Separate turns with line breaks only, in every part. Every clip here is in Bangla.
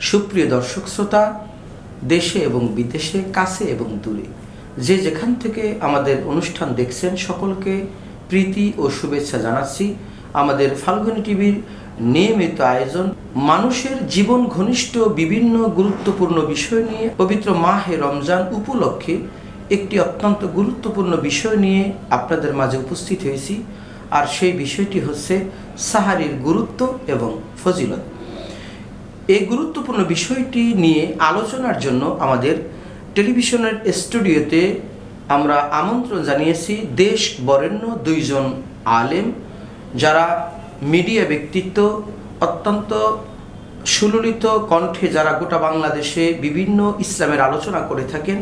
সুপ্রিয় দর্শক শ্রোতা, দেশে এবং বিদেশে, কাছে এবং দূরে যে যেখান থেকে আমাদের অনুষ্ঠান দেখছেন, সকলকে প্রীতি ও শুভেচ্ছা জানাচ্ছি। আমাদের ফাল্গুনী টিভির নিয়মিত আয়োজন মানুষের জীবন ঘনিষ্ঠ বিভিন্ন গুরুত্বপূর্ণ বিষয় নিয়ে পবিত্র মাহে রমজান উপলক্ষে একটি অত্যন্ত গুরুত্বপূর্ণ বিষয় নিয়ে আপনাদের মাঝে উপস্থিত হয়েছি। আর সেই বিষয়টি হচ্ছে সাহারির গুরুত্ব এবং ফজিলত। এই গুরুত্বপূর্ণ বিষয়টি নিয়ে আলোচনার জন্য আমাদের টেলিভিশনের স্টুডিওতে আমরা আমন্ত্রণ জানিয়েছি দেশ বরেণ্য দুইজন আলেম, যারা মিডিয়া ব্যক্তিত্ব, অত্যন্ত সুললিত কণ্ঠে যারা গোটা বাংলাদেশে বিভিন্ন ইসলামের আলোচনা করে থাকেন।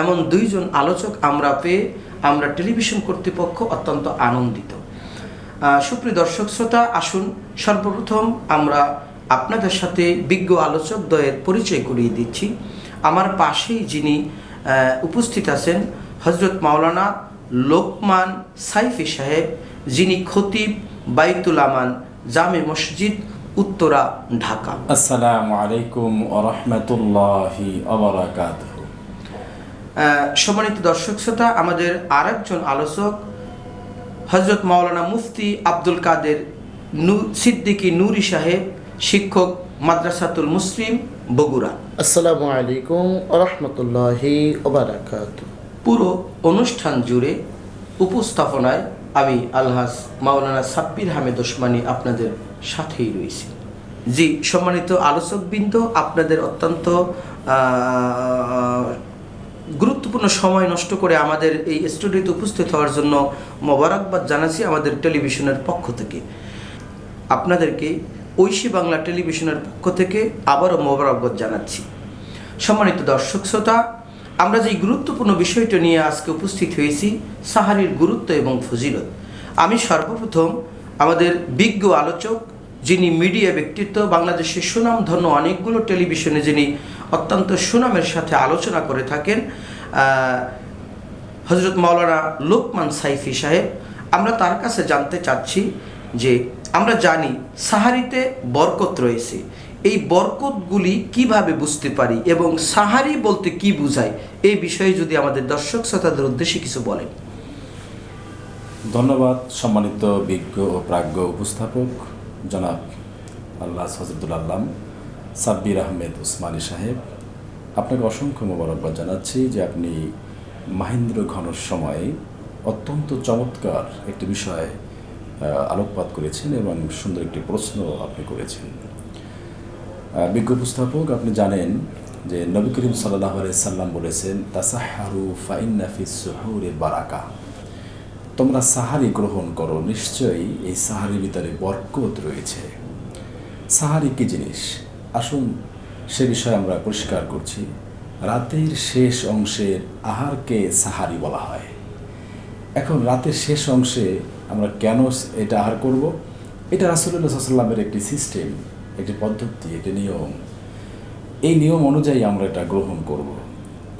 এমন দুইজন আলোচক আমরা পেয়ে আমরা টেলিভিশন কর্তৃপক্ষ অত্যন্ত আনন্দিত। সুপ্রিয় দর্শক শ্রোতা, আসুন সর্বপ্রথম আমরা আপনাদের সাথে বিজ্ঞ আলোচকদ্বয়ের পরিচয় করিয়ে দিচ্ছি। আমার পাশেই যিনি উপস্থিত আছেন হজরত মাওলানা লোকমান সাইফি সাহেব, যিনি খতিব বাইতুল আমান জামে মসজিদ, উত্তরা, ঢাকা।
আসসালামু আলাইকুম ওয়া রাহমাতুল্লাহি ওয়া বারাকাতুহু।
সম্মানিত দর্শক শ্রোতা, আমাদের আরেকজন আলোচক হজরত মাওলানা মুফতি আব্দুল কাদের সিদ্দিকী নুরি সাহেব, শিক্ষক, মাদ্রাসাতুল মুসলিম, বগুড়া।
আসসালামু আলাইকুম ওয়া রাহমাতুল্লাহি ওয়া বারাকাতুহু।
পুরো অনুষ্ঠান জুড়ে উপস্থাপনায় আমি আলহাজ মাওলানা সাব্বির আহমেদ ওসমানী আপনাদের সাথেই রয়েছি। জি, সম্মানিত আলোচকবৃন্দ, আপনাদের অত্যন্ত গুরুত্বপূর্ণ সময় নষ্ট করে আমাদের এই স্টুডিওতে উপস্থিত হওয়ার জন্য মোবারকবাদ জানাচ্ছি আমাদের টেলিভিশনের পক্ষ থেকে। আপনাদেরকে ঐশী বাংলা টেলিভিশনের পক্ষ থেকে আবারও মোবারকবাদ জানাচ্ছি। সম্মানিত দর্শক শ্রোতা, আমরা যে গুরুত্বপূর্ণ বিষয়টা নিয়ে আজকে উপস্থিত হয়েছি, সাহারির গুরুত্ব এবং ফজিলত। আমি সর্বপ্রথম আমাদের বিজ্ঞ আলোচক, যিনি মিডিয়া ব্যক্তিত্ব, বাংলাদেশের সুনামধন্য অনেকগুলো টেলিভিশনে যিনি অত্যন্ত সুনামের সাথে আলোচনা করে থাকেন, হজরত মাওলানা লোকমান সাইফি সাহেব, আমরা তার কাছে জানতে চাচ্ছি যে আমরা জানি সাহারিতে বরকত রয়েছে, এই বরকতগুলি কিভাবে বুঝতে পারি এবং সাহারি বলতে কি বোঝায়, এই বিষয়ে যদি আমাদের দর্শক শ্রোতাদের উদ্দেশ্যে কিছু বলেন।
ধন্যবাদ সম্মানিত বিজ্ঞ ও প্রাজ্ঞ উপস্থাপক জনাব আল্লাহ হযরতুল আল্লাম সাব্বির আহমেদ ওসমানী সাহেব। আপনাকে অসংখ্য মোবারকবাদ জানাচ্ছি যে আপনি মাহেন্দ্র ঘন সময়ে অত্যন্ত চমৎকার একটি বিষয়ে আলোকপাত করেছেন এবং সুন্দর একটি প্রশ্ন আপনি করেছেন। বিজ্ঞ উপস্থাপক, আপনি জানেন যে নবী করিম সাল্লাল্লাহু আলাইহি সাল্লাম বলেছেন, তাসাহহারু ফাইন্না ফিস সুহুরি বারাকা। তোমরা সাহারি গ্রহণ করো, নিশ্চয়ই এই সাহারির ভিতরে বরকত রয়েছে। সাহারি কি জিনিস আসুন সে বিষয়ে আমরা পরিষ্কার করছি। রাতের শেষ অংশের আহারকে সাহারি বলা হয়। এখন রাতের শেষ অংশে আমরা কেন এটা আহার করব? এটা রাসূলুল্লাহ সাল্লাল্লাহু আলাইহি ওয়াসাল্লামের একটি সিস্টেম, একটি পদ্ধতি, একটি নিয়ম। এই নিয়ম অনুযায়ী আমরা এটা গ্রহণ করব।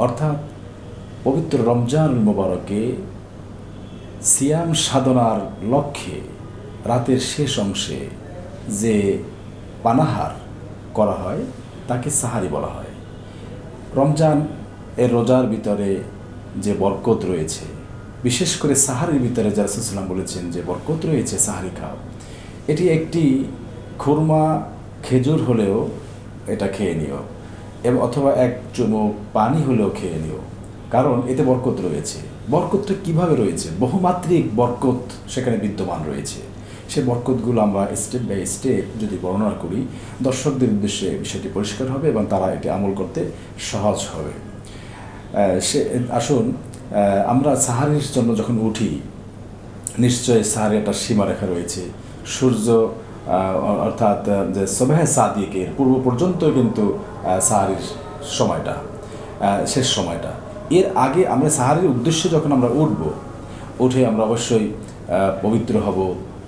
অর্থাৎ পবিত্র রমজানুল মুবারকে সিয়াম সাধনার লক্ষ্যে রাতের শেষ অংশে যে পানাহার করা হয় তাকে সাহারি বলা হয়। রমজান এর রোজার ভিতরে যে বরকত রয়েছে, বিশেষ করে সাহারির ভিতরে যা রাসূল সাল্লাল্লাহু আলাইহি ওয়াসাল্লাম বলেছেন যে বরকত রয়েছে, সাহারি খাও, এটি একটি খুরমা খেজুর হলেও এটা খেয়ে নিও, এবং অথবা এক চুমুক পানি হলেও খেয়ে নিও, কারণ এতে বরকত রয়েছে। বরকতটা কিভাবে রয়েছে? বহুমাত্রিক বরকত সেখানে বিদ্যমান রয়েছে। সে বরকতগুলো আমরা স্টেপ বাই স্টেপ যদি বর্ণনা করি, দর্শকদের উদ্দেশ্যে বিষয়টি পরিষ্কার হবে এবং তারা এটি আমল করতে সহজ হবে। আসুন, আমরা সাহারির জন্য যখন উঠি, নিশ্চয়ই সাহারি একটা সীমারেখা রয়েছে। সূর্য অর্থাৎ যে সুবহে সাদিকের পূর্ব পর্যন্ত কিন্তু সাহারির সময়টা, শেষ সময়টা। এর আগে আমরা সাহারির উদ্দেশ্যে যখন আমরা উঠে আমরা অবশ্যই পবিত্র হব,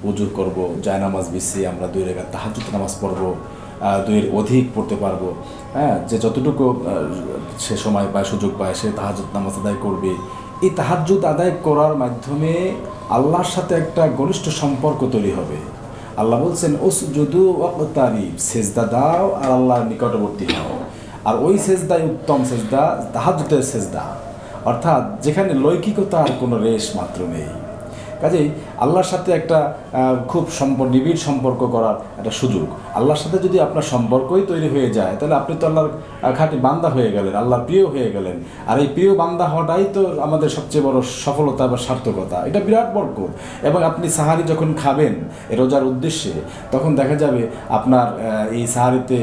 ওযু করব, জায়নামাজ বিছিয়ে আমরা 2 রাকাত তাহাজ্জুদ নামাজ পড়ব, 2-এর অধিক পড়তে পারবো। যে যতটুকু সে সময় পায়, সুযোগ পায়, সে তাহাজ্জুদ নামাজ আদায় করবে। এই তাহাজ্জুদ আদায় করার মাধ্যমে আল্লাহর সাথে একটা ঘনিষ্ঠ সম্পর্ক তৈরি হবে। আল্লাহ বলছেন উসজুদু ওয়াকতারিব, সেজদা দাও আর আল্লাহর নিকটবর্তী হও। আর ওই সেজদাই উত্তম সেজদা তাহাজ্জুদের সেজদা, অর্থাৎ যেখানে লৌকিকতার কোনো রেশ মাত্র নেই। কাজেই আল্লাহর সাথে একটা খুব নিবিড় সম্পর্ক করার একটা সুযোগ। আল্লাহর সাথে যদি আপনার সম্পর্কই তৈরি হয়ে যায়, তাহলে আপনি তো আল্লাহর খাঁটি বান্দা হয়ে গেলেন, আল্লাহর প্রিয় হয়ে গেলেন। আর এই প্রিয় বান্দা হওয়াটাই তো আমাদের সবচেয়ে বড় সফলতা বা সার্থকতা, এটা বিরাট বরকত। এবং আপনি সাহারি যখন খাবেন রোজার উদ্দেশ্যে, তখন দেখা যাবে আপনার এই সাহারিতে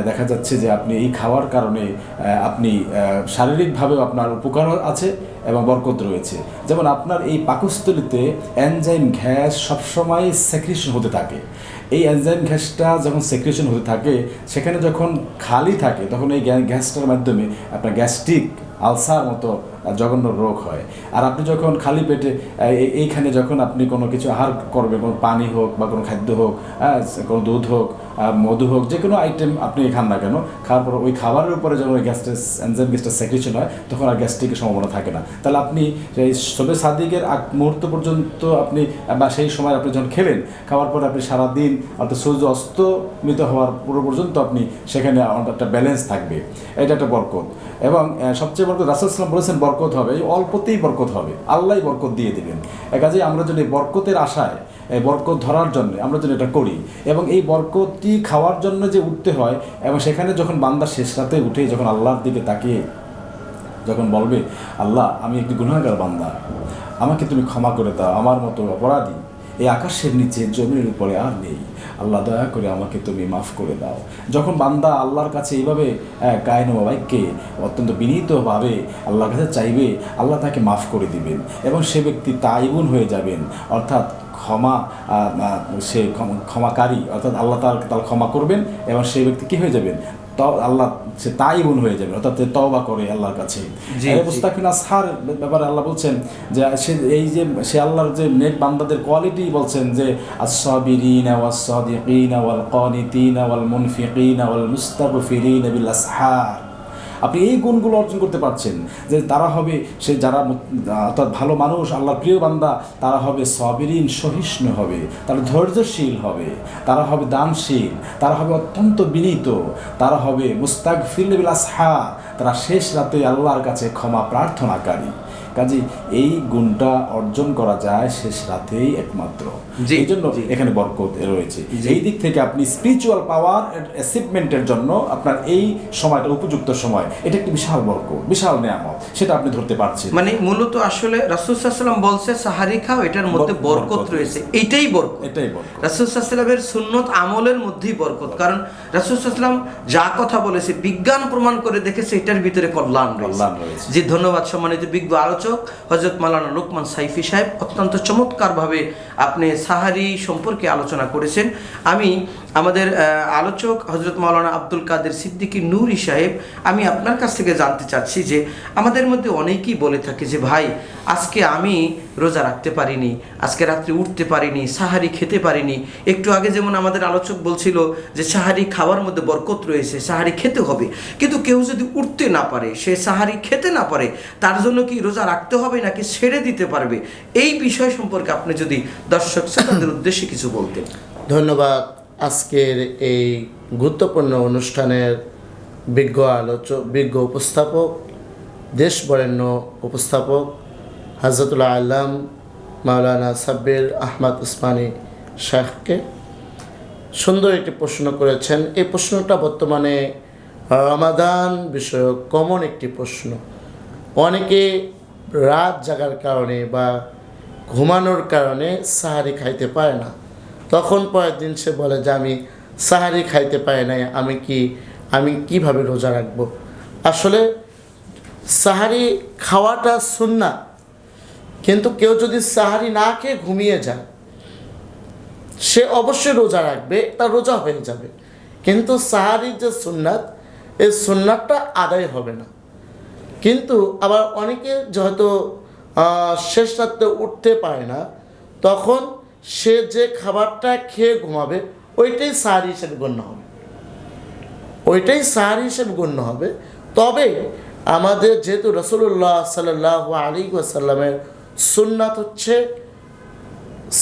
দেখা যাচ্ছে যে আপনি এই খাওয়ার কারণে আপনি শারীরিকভাবেও আপনার উপকার আছে এবং বরকত রয়েছে। যেমন আপনার এই পাকস্থলীতে এনজাইম গ্যাস সবসময় সেক্রেশন হতে থাকে। এই এনজাইম গ্যাসটা যখন সেক্রেশন হতে থাকে, সেখানে যখন খালি থাকে, তখন এই গ্যাসটার মাধ্যমে আপনার গ্যাস্ট্রিক আলসার মতো জঘন্য রোগ হয়। আর আপনি যখন খালি পেটে এইখানে যখন আপনি কোনো কিছু আহার করবেন, কোনো পানি হোক বা কোনো খাদ্য হোক, কোনো দুধ হোক, মধু হোক, যে কোনো আইটেম আপনি খান না কেন, খাওয়ার পর ওই খাবারের উপরে যখন ওই গ্যাসের এনজাইম গ্যাসটা সেক্রেশন হয়, তখন আর গ্যাস্ট্রিকের সম্ভাবনা থাকে না। তাহলে আপনি এই শবে সাদিকের আগ মুহূর্ত পর্যন্ত আপনি বা সেই সময় আপনি যখন খেলেন, খাওয়ার পরে আপনি সারাদিন অর্থাৎ সূর্য অস্তমিত হওয়ার পুরো পর্যন্ত আপনি সেখানে একটা ব্যালেন্স থাকবে। এটা একটা বরকত। এবং সবচেয়ে বরকত রাসূল সাল্লাল্লাহু আলাইহি ওয়াসাল্লাম বলেছেন বরকত হবে, এই অল্পতেই বরকত হবে, আল্লাহই বরকত দিয়ে দেবেন। কাজেই আমরা যদি বরকতের আশায়, এই বরকত ধরার জন্য আমরা যদি এটা করি, এবং এই বরকতটি খাওয়ার জন্য যে উঠতে হয়, এবং সেখানে যখন বান্দা শেষ রাতে উঠে যখন আল্লাহর দিকে তাকিয়ে যখন বলবে, আল্লাহ আমি একটি গুনাহগার বান্দা, আমাকে তুমি ক্ষমা করে দাও, আমার মতো অপরাধী এই আকাশের নিচে জমির উপরে আর নেই, আল্লাহ দয়া করে আমাকে তুমি মাফ করে দাও। যখন বান্দা আল্লাহর কাছে এইভাবে কায়নো বাক্যে অত্যন্ত বিনীতভাবে আল্লাহর কাছে চাইবে, আল্লাহ তাকে মাফ করে দিবেন এবং সে ব্যক্তি তাইবুন হয়ে যাবেন, অর্থাৎ সে ক্ষমাকারী, অর্থাৎ আল্লাহ তার ক্ষমা করবেন এবং সেই ব্যক্তি কী হয়ে যাবেন, আল্লাহ সে তাইবুন হয়ে যাবে, অর্থাৎ তওবা করে আল্লাহর কাছে। মুস্তাকিন আসহার ব্যাপারে আল্লাহ বলছেন যে সে আল্লাহর যে নেক বান্দাদের কোয়ালিটি বলছেন যে আস-সাবিরিনা ওয়াস-সাদিকিনা ওয়াল কানিতিনা ওয়াল মুনফিকিনা ওয়াল মুস্তাগফিরিনা বিল আসহার। আপনি এই গুণগুলো অর্জন করতে পারছেন যে তারা হবে, সে যারা অর্থাৎ ভালো মানুষ, আল্লাহর প্রিয় বান্দা, তারা হবে সাবিরিন, সহিষ্ণু হবে, তারা ধৈর্যশীল হবে, তারা হবে দানশীল, তারা হবে অত্যন্ত বিনীত, তারা হবে মুস্তাগফিরিন বিল আসহার, তারা শেষ রাতে আল্লাহর কাছে ক্ষমা প্রার্থনাকারী। কাজে এই গুণটা অর্জন করা যায় শেষ রাতেই একমাত্র। এই জন্য এখানে বরকত রয়েছে। এই দিক থেকে আপনি স্পিরিচুয়াল পাওয়ার অ্যাচিভমেন্টের জন্য আপনার এই সময়টা উপযুক্ত সময়, এটা একটি বিশাল বরকত, বিশাল নেয়ামত, সেটা আপনি ধরতে পারছেন।
মানে মূলত আসলে রাসূল সাল্লাল্লাহু আলাইহি ওয়াসাল্লাম বলছে সাহারি খাও, এটার মধ্যে বরকত রয়েছে, এটাই বরকত। রাসূল সাল্লাল্লাহু আলাইহি ওয়াসাল্লামের সুন্নত আমলের মধ্যেই বরকত। কারণ রাসূল সাল্লাল্লাহু আলাইহি ওয়াসাল্লাম যা কথা বলেছে, বিজ্ঞান প্রমাণ করে দেখেছে, এটার ভিতরে কল্যাণ রয়েছে। জি, ধন্যবাদ সম্মানিত বিজ্ঞ আলোচক হযরত মাওলানা লোকমান সাইফি সাহেব, অত্যন্ত চমৎকারভাবে আপনি সাহারি সম্পর্কে আলোচনা করেছেন। আমি আমাদের আলোচক হযরত মাওলানা আব্দুল কাদের সিদ্দিকী নূরী সাহেব, আমি আপনার কাছ থেকে জানতে চাচ্ছি যে আমাদের মধ্যে অনেকেই বলে থাকে যে ভাই আজকে আমি রোজা রাখতে পারিনি, আজকে রাত্রে উঠতে পারিনি, সাহারি খেতে পারিনি। একটু আগে যেমন আমাদের আলোচক বলছিল যে সাহারি খাওয়ার মধ্যে বরকত রয়েছে, সাহারি খেতে হবে, কিন্তু কেউ যদি উঠতে না পারে, সে সাহারি খেতে না পারে, তার জন্য কি রোজা রাখতে হবে নাকি ছেড়ে দিতে পারবে? এই বিষয় সম্পর্কে আপনি যদি দর্শক শ্রোতাদের উদ্দেশ্যে কিছু বলতেন।
ধন্যবাদ। আজকের এই গুরুত্বপূর্ণ অনুষ্ঠানের বিজ্ঞ উপস্থাপক, দেশ বরেণ্য উপস্থাপক হযরতুল আল্লাম মাওলানা সাব্বির আহমদ উসমানী শাইখকে সুন্দর একটি প্রশ্ন করেছেন। এই প্রশ্নটা বর্তমানে রমাদান বিষয়ক কমন একটি প্রশ্ন। অনেকে রাত জাগার কারণে বা ঘুমানোর কারণে সাহারি খাইতে পারে না, তখন পরের দিন সে বলে যে আমি সাহারি খাইতে পারি নাই, আমি কিভাবে রোজা রাখবো? আসলে সাহারি খাওয়াটা সুন্নাত, কিন্তু কেউ যদি সাহারি না খেয়ে ঘুমিয়ে যায়, সে অবশ্যই রোজা রাখবে, তার রোজা হয়ে যাবে, কিন্তু সাহারির যে সুন্নাত, এই সুন্নাতটা আদায় হবে না। কিন্তু আবার অনেকে যেহেতু শেষ রাতে উঠতে পারে না, তখন সে যে খাবারটা খেয়ে ঘুমাবে ওইটাই সাহারি হিসেবে গণ্য হবে। তবে আমাদের যেহেতু রাসূলুল্লাহ সাল্লাল্লাহু আলাইহি ওয়াসাল্লামের সুন্নাত হচ্ছে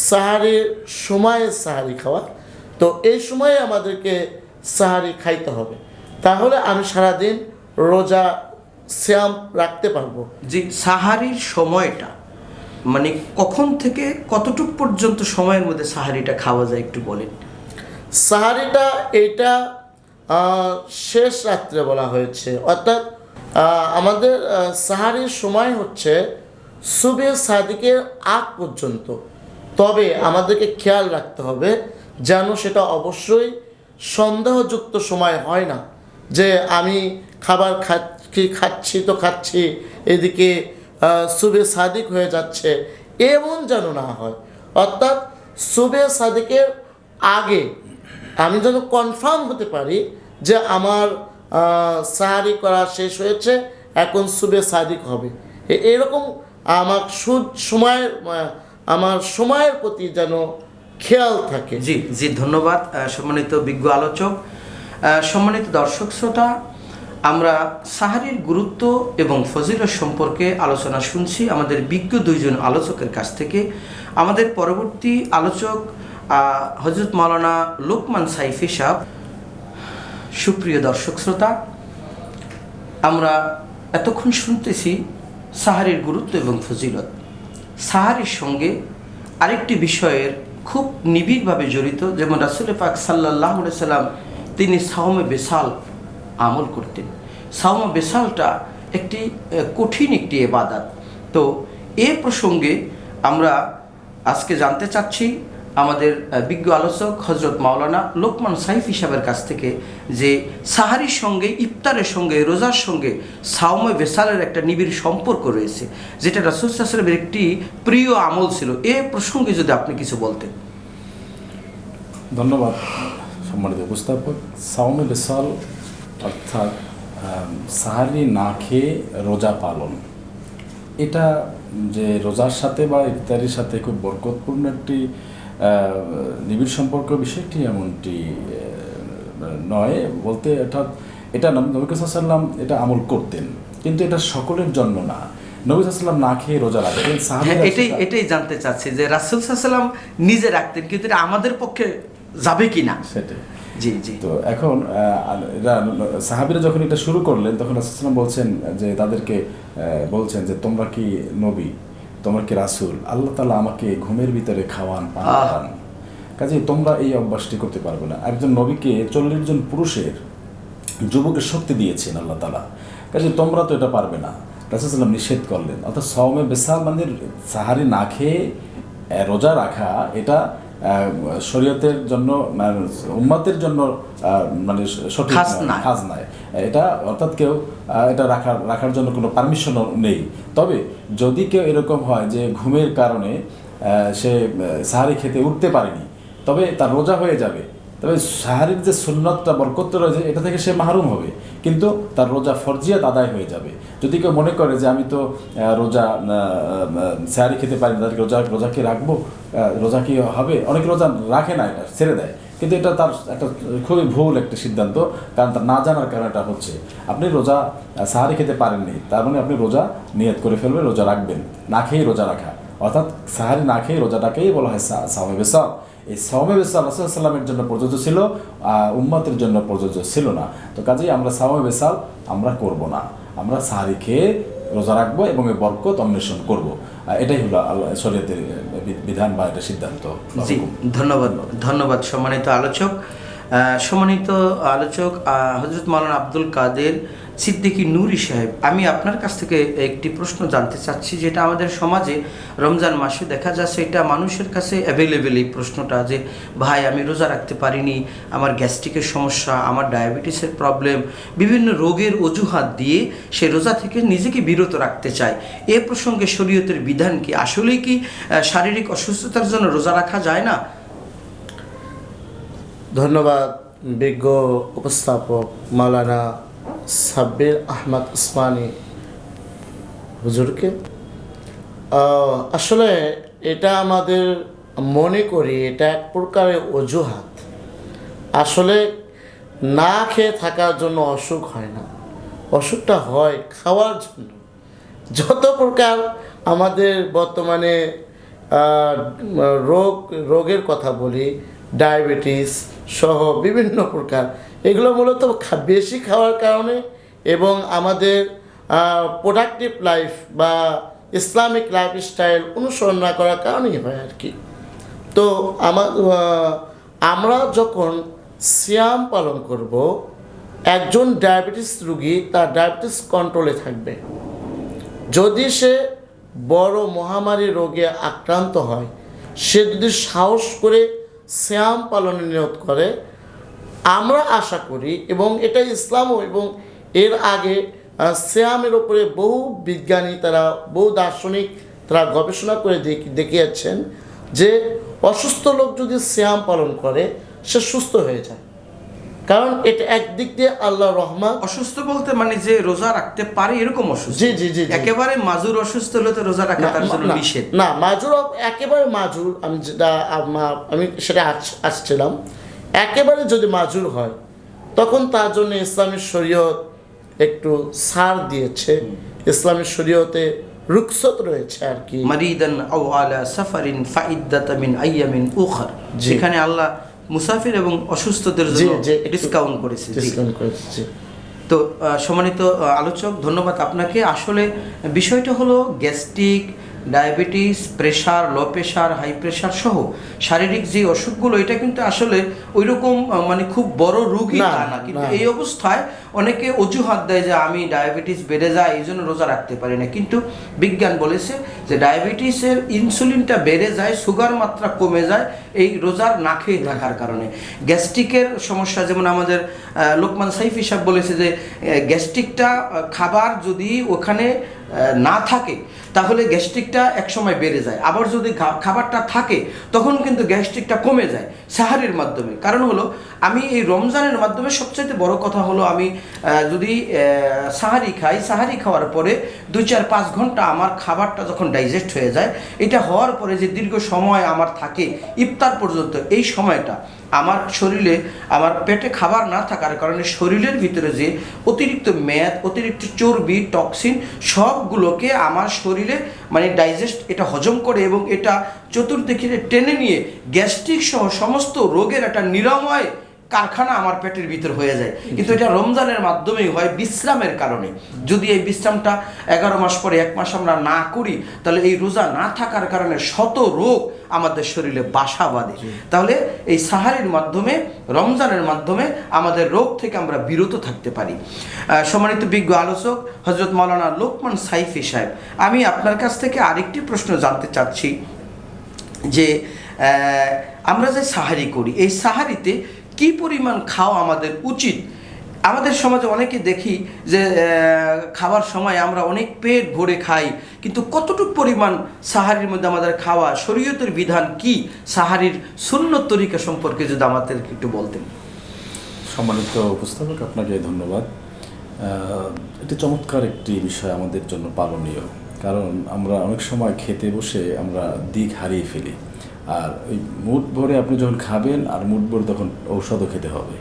সাহারির সময়ে সাহারি খাওয়া, তো এই সময়ে আমাদেরকে সাহারি খাইতে হবে, তাহলে আমি সারাদিন রোজা শ্যাম রাখতে পারবো।
যে সাহারির সময়টা মানে কখন থেকে কতটুক পর্যন্ত সময়ের মধ্যে সাহারিটা খাওয়া যায় একটু বলেন।
সাহারিটা এটা শেষ রাত্রে বলা হয়েছে, অর্থাৎ আমাদের সাহারির সময় হচ্ছে সুবে সাদিকের আগ পর্যন্ত। তবে আমাদেরকে খেয়াল রাখতে হবে যেন সেটা অবশ্যই সন্দেহযুক্ত সময় হয় না, যে আমি খাবার খাচ্ছি এদিকে সুবে সাদিক হয়ে যাচ্ছে, এমন যেন না হয়। অর্থাৎ সুবে সাদিকের আগে আমি যেন কনফার্ম হতে পারি যে আমার সাহারি করা শেষ হয়েছে, এখন সুবে সাদিক হবে। এরকম আমার আমার সময়ের প্রতি যেন খেয়াল থাকে।
জি জি, ধন্যবাদ সম্মানিত বিজ্ঞ আলোচক। সম্মানিত দর্শক শ্রোতা, আমরা সাহারির গুরুত্ব এবং ফজিলত সম্পর্কে আলোচনা শুনছি আমাদের বিজ্ঞ দুইজন আলোচকের কাছ থেকে। আমাদের পরবর্তী আলোচক হযরত মাওলানা লোকমান সাইফি সাহেব। সুপ্রিয় দর্শক শ্রোতা, আমরা এতক্ষণ শুনতেছি সাহারির গুরুত্ব এবং ফজিলত। সাহারির সঙ্গে আরেকটি বিষয়ের খুব নিবিড়ভাবে জড়িত, যেমন রাসূল পাক সাল্লাল্লাহু আলাইহি সাল্লাম তিনি সাওমে বেসাল আমল করতেন। সাওমে বেসালটা একটি কঠিন একটি ইবাদত। তো এ প্রসঙ্গে আমরা আজকে জানতে চাচ্ছি আমাদের বিজ্ঞ আলোচক হযরত মাওলানা লোকমান সাইফি সাহেবের কাছ থেকে, যে সাহারির সঙ্গে ইফতারের সঙ্গে রোজার সঙ্গে সাওমে বেসালের একটা নিবিড় সম্পর্ক রয়েছে, যেটা রাসূল সাল্লাল্লাহু আলাইহি ওয়াসাল্লামের একটি প্রিয় আমল ছিল। এ প্রসঙ্গে যদি আপনি কিছু বলতেন।
ধন্যবাদ সম্মানিত উপস্থাপক। সাওমে বেসাল অর্থাৎ সাহারি না খেয়ে রোজা পালন, এটা যে রোজার সাথে বা ইফতারির সাথে খুব বরকতপূর্ণ একটি নিবিড় সম্পর্ক বিষয়টি এমনটি নয় বলতে, অর্থাৎ এটা নবী সাল্লাল্লাহু আলাইহি ওয়াসাল্লাম এটা আমল করতেন, কিন্তু এটা সকলের জন্য না। নবী সাল্লাল্লাহু আলাইহি ওয়াসাল্লাম না খেয়ে রোজা রাখতেন।
এটাই জানতে চাচ্ছি যে রাসূল সাল্লাল্লাহু আলাইহি ওয়াসাল্লাম নিজে রাখতেন, কিন্তু এটা আমাদের পক্ষে যাবে কি না
সেটাই।
জি জি।
তো এখন সাহাবীরা যখন এটা শুরু করলেন, তখন রাসূল সাল্লাল্লাহু আলাইহি ওয়াসাল্লাম বলছেন যে তাদেরকে বলছেন যে তোমরা কি নবী, তোমরা কি রাসূল, আল্লাহ তাআলা আমাকে ঘুমের ভিতরে খাওয়ান পান করান, কাজে তোমরা এই অভ্যাসটি করতে পারবে না। একজন নবীকে 40 জন পুরুষের যুবকের শক্তি দিয়েছেন আল্লাহ তাআলা, কাজে তোমরা তো এটা পারবে না। রাসূল সাল্লাল্লাহু আলাইহি ওয়াসাল্লাম নিষেধ করলেন। অর্থাৎ সাওমে বেসাল মানে সাহারি না খেয়ে রোজা রাখা, এটা শরীয়তের জন্য উম্মতের জন্য মানে সঠিক খাস নয় এটা। অর্থাৎ কেউ এটা রাখার জন্য কোনো পারমিশনও নেই। তবে যদি কেউ এরকম হয় যে ঘুমের কারণে সে সাহারি খেতে উঠতে পারেনি, তবে তার রোজা হয়ে যাবে, তবে সাহারির যে সুন্নতটা বরকত রয়েছে এটা থেকে সে মাহরুম হবে, কিন্তু তার রোজা ফরজিয়াত আদায় হয়ে যাবে। যদি কেউ মনে করে যে আমি তো রোজা সাহারি খেতে পারি, তাদেরকে রোজা কি রাখবো, রোজা কি হবে, অনেকে রোজা রাখে না, এটা ছেড়ে দেয়, কিন্তু এটা তার একটা খুবই ভুল একটা সিদ্ধান্ত, কারণ তার না জানার কারণে এটা হচ্ছে। আপনি রোজা সাহারি খেতে পারেননি, তার মানে আপনি রোজা নিয়ত করে ফেলবেন, রোজা রাখবেন, না খেয়েই রোজা রাখা, অর্থাৎ সাহারি না খেয়ে রোজাটাকেই বলা হয় সাওমে বেসাল। এই সাওমে বেসাল রাসূল সাল্লাল্লাহু আলাইহি ওয়াসাল্লামের জন্য প্রযোজ্য ছিল, উম্মতের জন্য প্রযোজ্য ছিল না। তো কাজেই আমরা সাওমে বেসাল আমরা করব না, আমরা সাহারি খেয়ে রোজা রাখবো এবং এই বরকত অন্বেষণ করব। এটাই হলো আল্লাহ শরীয়তের বিধান বা এটা সিদ্ধান্ত।
জি, ধন্যবাদ সম্মানিত আলোচক। হযরত মাওলানা আব্দুল কাদের সিদ্দিকী নুরি সাহেব, আমি আপনার কাছ থেকে একটি প্রশ্ন জানতে চাচ্ছি, যেটা আমাদের সমাজে রমজান মাসে দেখা যাচ্ছে, এটা মানুষের কাছে অ্যাভেলেবেল এই প্রশ্নটা, যে ভাই আমি রোজা রাখতে পারিনি, আমার গ্যাস্ট্রিকের সমস্যা, আমার ডায়াবেটিসের প্রবলেম, বিভিন্ন রোগের অজুহাত দিয়ে সে রোজা থেকে নিজেকে বিরত রাখতে চায়। এ প্রসঙ্গে শরীয়তের বিধান কি? আসলেই কি শারীরিক অসুস্থতার জন্য রোজা রাখা যায় না?
ধন্যবাদ বিজ্ঞ উপস্থাপক মাওলানা সাব্বির আহমদ উসমানী হুজুরকে। আসলে এটা আমাদের মনে করি এটা এক প্রকারের অজুহাত। আসলে না খেয়ে থাকার জন্য অসুখ হয় না, অসুখটা হয় খাওয়ার জন্য। যত প্রকার আমাদের বর্তমানে রোগের কথা বলি, ডায়াবেটিস সহ বিভিন্ন প্রকার, এগুলো মূলত বেশি খাওয়ার কারণে এবং আমাদের প্রোডাক্টিভ লাইফ বা ইসলামিক লাইফস্টাইল অনুসরণ না করার কারণেই হয় আর কি। তো আমরা যখন সিয়াম পালন করব, একজন ডায়াবেটিস রোগী তার ডায়াবেটিস কন্ট্রোলে থাকবে। যদি সে বড় মহামারী রোগে আক্রান্ত হয়, সে যদি সাহস করে সিয়াম পালনের নিয়ত করে, আমরা আশা করি, এবং এটা ইসলামও, এবং এর আগে সিয়ামের ওপরে বহু বিজ্ঞানী বহু দার্শনিক তারা গবেষণা করে দেখিয়েছেন যে অসুস্থ লোক যদি সিয়াম পালন করে সে সুস্থ হয়ে যায়। কারণ এটা একদিক দিয়ে আল্লাহর রহমত।
অসুস্থ বলতে মানে যে রোজা রাখতে পারে এরকম অসুস্থ?
জি জি জি।
একেবারে মাজুর অসুস্থ হলে তো রোজা রাখা তার জন্য নিষেধ
না, মাজুর একেবারে মাজুর, আমি সেটা আসছিলাম। একেবারে যদি মাজুর হয় তখন তার জন্য ইসলামী শরীয়ত একটু ছাড় দিয়েছে। ইসলামী শরীয়তে রুখসত রয়েছে আর কি,
মারিদান আও আলা সাফারিন ফাইদ্দাতা মিন আইয়ামিন উখর, যেখানে আল্লাহ মুসাফির এবং অসুস্থদের জন্য ডিসকাউন্ট করেছে। তো সম্মানিত আলোচক, ধন্যবাদ আপনাকে। আসলে বিষয়টা হলো gastric, diabetes, pressure, low pressure, high pressure সহ শারীরিক যে অসুখগুলো, এটা কিন্তু আসলে ওই রকম মানে খুব বড় রোগই তা না। কিন্তু এই অবস্থায় অনেকে অজুহাত দেয় যে আমি ডায়াবেটিস বেড়ে যায় এই জন্য রোজা রাখতে পারি না। কিন্তু বিজ্ঞান বলেছে যে ডায়াবেটিসের ইনসুলিনটা বেড়ে যায়, সুগার মাত্রা কমে যায় এই রোজার না খেয়ে থাকার কারণে। গ্যাস্ট্রিকের সমস্যা, যেমন আমাদের লোকমান সাইফি সাহেব বলেছে যে গ্যাস্ট্রিকটা খাবার যদি ওখানে না থাকে তাহলে গ্যাস্ট্রিকটা একসময় বেড়ে যায়, আবার যদি খাবারটা থাকে তখন কিন্তু গ্যাস্ট্রিকটা কমে যায় সাহারির মাধ্যমে। কারণ হলো আমি এই রমজানের মাধ্যমে সবচেয়ে বড় কথা হলো আমি যদি সাহারি খাই, সাহারি খাওয়ার পরে 2-4-5 ঘন্টা আমার খাবারটা যখন ডাইজেস্ট হয়ে যায়, এটা হওয়ার পরে যে দীর্ঘ সময় আমার থাকে ইফতার পর্যন্ত, এই সময়টা আমার শরীরে, আমার পেটে খাবার না থাকার কারণে শরীরের ভিতরে যে অতিরিক্ত মেদ, অতিরিক্ত চর্বি, টক্সিন সবগুলোকে আমার শরীরে মানে ডাইজেস্ট এটা হজম করে এবং এটা চতুর্দিকে টেনে নিয়ে গ্যাস্ট্রিক সহ সমস্ত রোগের একটা নিরাময় কারখানা আমার পেটের ভিতর হয়ে যায়। কিন্তু এটা রমজানের মাধ্যমেই হয়, বিশ্রামের কারণে। যদি এই বিশ্রামটা 11 মাস পরে 1 মাস আমরা না করি, তাহলে এই রোজা না থাকার কারণে শত রোগ আমাদের শরীরে বাসা বাঁধে। তাহলে এই সাহারির মাধ্যমে, রমজানের মাধ্যমে আমাদের রোগ থেকে আমরা বিরত থাকতে পারি। সম্মানিত বিজ্ঞ আলোচক হযরত মাওলানা লোকমান সাইফি সাহেব, আমি আপনার কাছ থেকে আরেকটি প্রশ্ন জানতে চাচ্ছি যে আমরা যে সাহারি করি, এই সাহারিতে কি পরিমাণ খাওয়া আমাদের উচিত? আমাদের সমাজে অনেকে দেখি যে খাওয়ার সময় আমরা অনেক পেট ভরে খাই, কিন্তু কতটুকু পরিমাণ সাহারির মধ্যে আমাদের খাওয়া, শরীয়তের বিধান কি, সাহারির সুন্নত তরিকা সম্পর্কে যদি আমাদেরকে একটু বলতেন।
সম্মানিত উপস্থাপক, আপনাকে ধন্যবাদ। এটি চমৎকার একটি বিষয় আমাদের জন্য পালনীয়, কারণ আমরা অনেক সময় খেতে বসে আমরা দিক হারিয়ে ফেলি। আর ওই মুঠ ভরে আপনি যখন খাবেন আর মুঠ ভরে তখন ঔষধও খেতে হবে।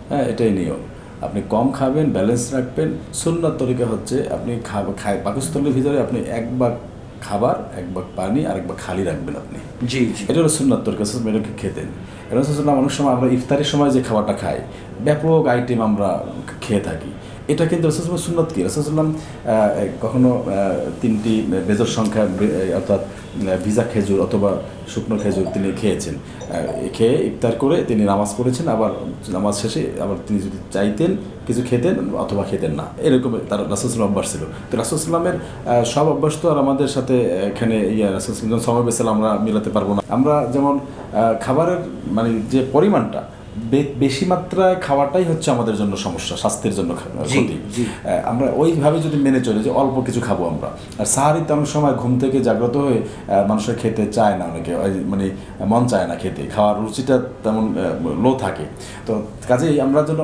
হ্যাঁ, এটাই নিয়ম। আপনি কম খাবেন, ব্যালেন্স রাখবেন। সুন্নাত তরিকা হচ্ছে আপনি পাকস্থলীর ভিতরে আপনি 1 ভাগ খাবার, 1 ভাগ পানি আর 1 ভাগ খালি রাখবেন আপনি।
জি,
এটা হলো সুন্নাত তরিকা। এটাকে খেতেন। রাসূলুল্লাহ অনেক সময় আমরা ইফতারের সময় যে খাবারটা খাই, ব্যাপক আইটেম আমরা খেয়ে থাকি। এটা কিন্তু রাসূলুল্লাহ সুন্নাত কি? রাসূলুল্লাহ কখনো 3টি বেজোর সংখ্যা অর্থাৎ ভিজা খেজুর অথবা শুকনো খেজুর তিনি খেয়েছেন। খেয়ে ইফতার করে তিনি নামাজ পড়েছেন, আবার নামাজ শেষে আবার তিনি যদি চাইতেন কিছু খেতেন অথবা খেতেন না, এরকম তার রাসূলুল্লাহ অভ্যাস ছিল। তো রাসূলুল্লাহের সব অভ্যাস তো আর আমাদের সাথে এখানে রাসূলুল্লাহ সমাবেশে আমরা মিলাতে পারবো না। আমরা যেমন খাবারের মানে যে পরিমাণটা বেশি মাত্রায় খাওয়াটাই হচ্ছে আমাদের জন্য সমস্যা, স্বাস্থ্যের জন্য ক্ষতি। আমরা ওইভাবে যদি মেনে চলি যে অল্প কিছু খাবো আমরা। আর সাহারিতে অনেক সময় ঘুম থেকে জাগ্রত হয়ে মানুষের খেতে চায় না, অনেকে মানে মন চায় না খেতে, খাওয়ার রুচিটা তেমন লো থাকে। তো কাজেই আমরা যেন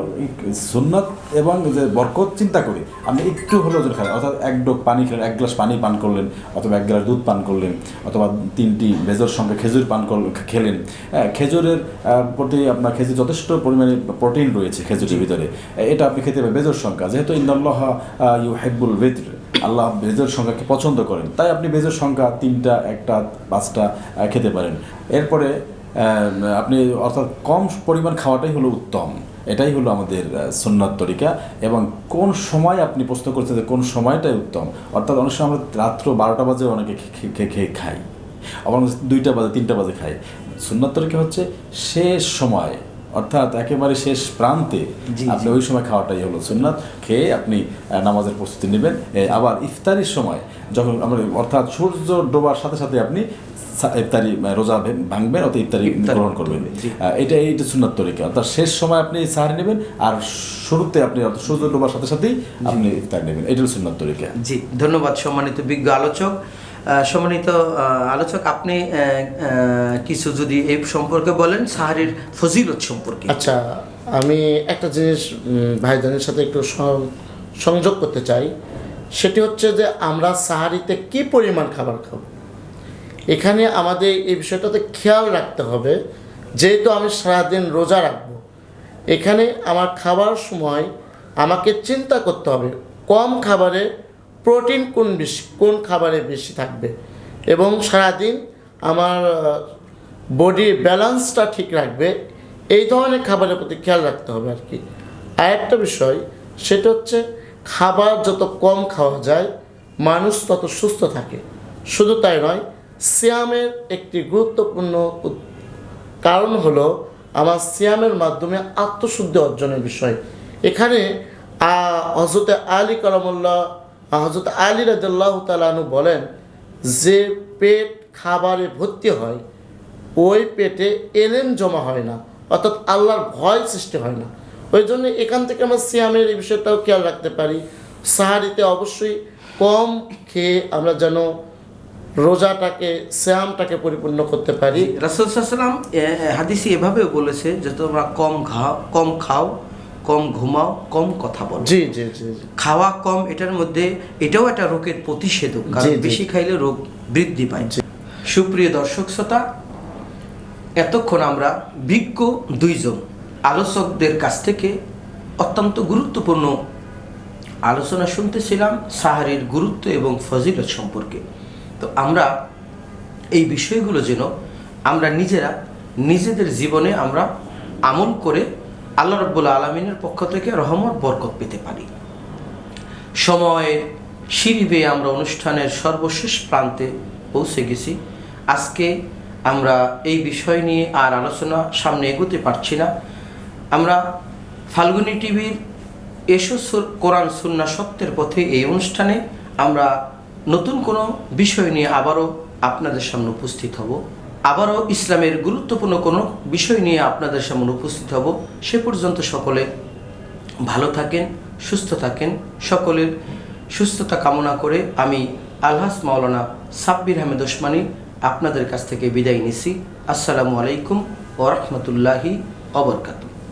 সুন্নাত এবং যে বরকত চিন্তা করি, আমরা একটু হলেও যেন খাই, অর্থাৎ 1 ডোক পানি খেলেন, 1 গ্লাস পানি পান করলেন, অথবা 1 গ্লাস দুধ পান করলেন, অথবা 3টি বেজোর সঙ্গে খেজুর পান খেলেন। খেজুরের প্রতি আপনার খেজুর যথেষ্ট পরিমাণে প্রোটিন রয়েছে খেজুরের ভিতরে, এটা আপনি খেতে পারেন বেজোর সংখ্যা। যেহেতু ইন্নাল্লাহা ইউহিব্বুল বিত্র, আল্লাহ বেজোর সংখ্যাকে পছন্দ করেন, তাই আপনি বেজোর সংখ্যা 3টা, 1টা, 5টা খেতে পারেন। এরপরে আপনি অর্থাৎ কম পরিমাণ খাওয়াটাই হলো উত্তম, এটাই হলো আমাদের সুন্নাত তরিকা। এবং কোন সময় আপনি প্রশ্ন করছেন যে কোন সময়টাই উত্তম, অর্থাৎ অনেক সময় আমরা রাত্র 12টা বাজে অনেকে খেয়ে খাই, আবার 2টা বাজে 3টা বাজে খাই। সুন্নাত তরিকা হচ্ছে শেষ সময়, অর্থাৎ একেবারে শেষ প্রান্তে আপনি ওই সময় খাওয়াটাই হলো সুন্নাত। খেয়ে আপনি নামাজের প্রস্তুতি নেবেন। আবার ইফতারির সময় যখন আমরা, অর্থাৎ সূর্য ডোবার সাথে সাথে আপনি ইফতারি রোজা ভাঙবেন, অর্থাৎ ইফতারি গ্রহণ করবেন। এইটা সুন্নাত তরিকা, অর্থাৎ শেষ সময় আপনি সাহারি নেবেন আর শুরুতে আপনি সূর্য ডোবার সাথে সাথেই আপনি ইফতারি নেবেন, এটা সুন্নাত তরিকা।
জি, ধন্যবাদ সম্মানিত বিজ্ঞ আলোচক। সম্মানিত আলোচক, আপনি কিছু যদি এই সম্পর্কে বলেন, সাহারির ফজিলত সম্পর্কে।
আচ্ছা, আমি একটা জিনিস ভাইজানের সাথে একটু সংযোগ করতে চাই। সেটি হচ্ছে যে আমরা সাহারিতে কি পরিমাণ খাবার খাবো, এখানে আমাদের এই বিষয়টাতে খেয়াল রাখতে হবে। যেহেতু আমি সারাদিন রোজা রাখবো, এখানে আমার খাবার সময় আমাকে চিন্তা করতে হবে কম খাবারে প্রোটিন কোন খাবারে বেশি থাকবে, এবং সারাদিন আমার বডির ব্যালেন্সটা ঠিক রাখবে, এই ধরনের খাবারের প্রতি খেয়াল রাখতে হবে আর কি। আরেকটা বিষয়, সেটা হচ্ছে খাবার যত কম খাওয়া যায় মানুষ তত সুস্থ থাকে। শুধু তাই নয়, সিয়ামের একটি গুরুত্বপূর্ণ কারণ হলো আমার সিয়ামের মাধ্যমে আত্মশুদ্ধি অর্জনের বিষয়। এখানে হযরত আলী কারামুল্লাহ, হযরত আলী রাদিয়াল্লাহু তাআলা আনহু বলেন যে পেট খাবারে ভর্তি হয় ওই পেটে এলেম জমা হয় না, অর্থাৎ আল্লাহর ভয় সৃষ্টি হয় না। ওই জন্য এখান থেকে আমরা সিয়ামের এই বিষয়টাও খেয়াল রাখতে পারি। সাহারিতে অবশ্যই কম খেয়ে আমরা যেন রোজাটাকে, সিয়ামটাকে পরিপূর্ণ করতে পারি।
রাসূল সাল্লাল্লাহু আলাইহি ওয়াসাল্লাম হাদিসে এভাবেও বলেছে যে তোমরা কম খাও, কম ঘুমাও, কম কথা বলো।
জি জি জি জি।
খাওয়া কম, এটার মধ্যে এটাও একটা রোগের প্রতিষেধক, কারণ বেশি খাইলে রোগ বৃদ্ধি পায়। সুপ্রিয় দর্শক শ্রোতা, এতক্ষণ আমরা বিজ্ঞ 2 জন আলোচকদের কাছ থেকে অত্যন্ত গুরুত্বপূর্ণ আলোচনা শুনতেছিলাম সাহারির গুরুত্ব এবং ফজিলত সম্পর্কে। তো আমরা এই বিষয়গুলো যেন আমরা নিজেদের জীবনে আমরা আমল করে আল্লাহ রাব্বুল আলামিনের পক্ষ থেকে রহমত বরকত পেতে পারি। সময়ের সিঁড়ি বেয়ে আমরা অনুষ্ঠানের সর্বশেষ প্রান্তে পৌঁছে গেছি। আজকে আমরা এই বিষয় নিয়ে আর আলোচনা সামনে এগোতে পারছি না। আমরা ফাল্গুনী টিভির এসো কোরআন সুন্নাহ সত্যের পথে এই অনুষ্ঠানে আমরা নতুন কোনো বিষয় নিয়ে আবারও আপনাদের সামনে উপস্থিত হব, আবারও ইসলামের গুরুত্বপূর্ণ কোনো বিষয় নিয়ে আপনাদের সামনে উপস্থিত হব। সে পর্যন্ত সকলে ভালো থাকেন, সুস্থ থাকেন। সকলের সুস্থতা কামনা করে আমি আলহাজ মাওলানা সাব্বির আহমেদ ওসমানী আপনাদের কাছ থেকে বিদায় নিছি। আসসালামু আলাইকুম ওয়া রাহমাতুল্লাহি ওয়া বারাকাতুহু।